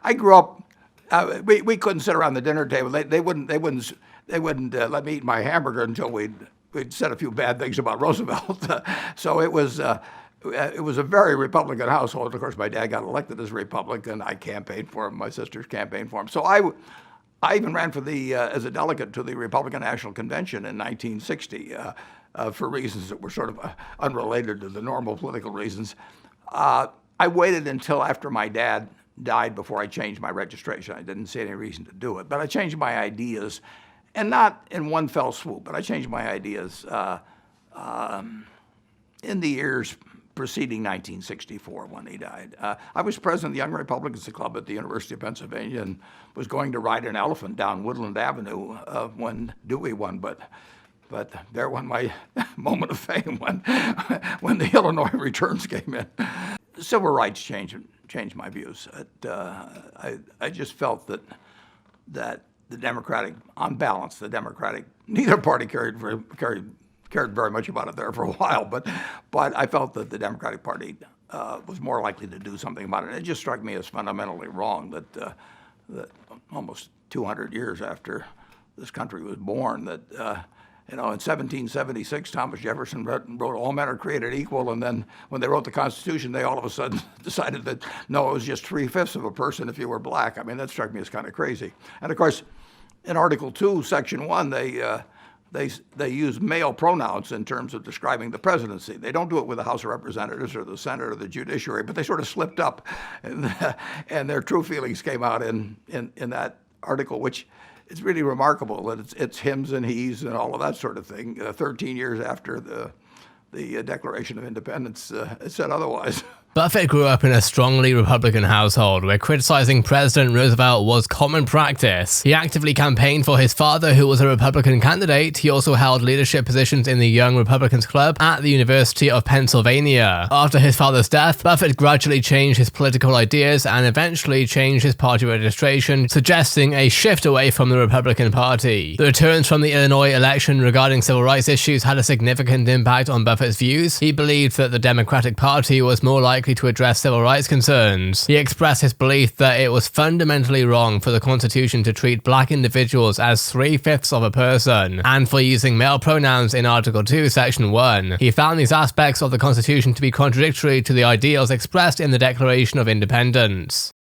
I grew up. We couldn't sit around the dinner table. They wouldn't let me eat my hamburger until we'd said a few bad things about Roosevelt. So it was a very Republican household. Of course, my dad got elected as a Republican. I campaigned for him. My sisters campaigned for him. So I even ran for as a delegate to the Republican National Convention in 1960 for reasons that were sort of unrelated to the normal political reasons. I waited until after my dad died before I changed my registration. I didn't see any reason to do it, but I changed my ideas, and not in one fell swoop, but I changed my ideas in the years preceding 1964 when he died. I was president of the Young Republicans Club at the University of Pennsylvania and was going to ride an elephant down Woodland Avenue when Dewey won, but there went my moment of fame when the Illinois returns came in. Civil rights changed my views. I just felt that the Democratic, on balance, neither party cared very much about it there for a while, but I felt that the Democratic Party was more likely to do something about it. It just struck me as fundamentally wrong that almost 200 years after this country was born, that in 1776, Thomas Jefferson wrote all men are created equal, and then when they wrote the Constitution, they all of a sudden decided that, no, it was just 3/5 of a person if you were black. I mean, that struck me as kind of crazy. And of course, in Article 2, Section 1, they use male pronouns in terms of describing the presidency. They don't do it with the House of Representatives or the Senate or the judiciary, but they sort of slipped up, and their true feelings came out in that article, which it's really remarkable that it's hims and he's and all of that sort of thing. 13 years after the Declaration of Independence, it said otherwise. Buffett grew up in a strongly Republican household where criticizing President Roosevelt was common practice. He actively campaigned for his father, who was a Republican candidate. He also held leadership positions in the Young Republicans Club at the University of Pennsylvania. After his father's death, Buffett gradually changed his political ideas and eventually changed his party registration, suggesting a shift away from the Republican Party. The returns from the Illinois election regarding civil rights issues had a significant impact on Buffett's views. He believed that the Democratic Party was more likely to address civil rights concerns. He expressed his belief that it was fundamentally wrong for the Constitution to treat black individuals as 3/5 of a person, and for using male pronouns in Article 2, Section 1. He found these aspects of the Constitution to be contradictory to the ideals expressed in the Declaration of Independence.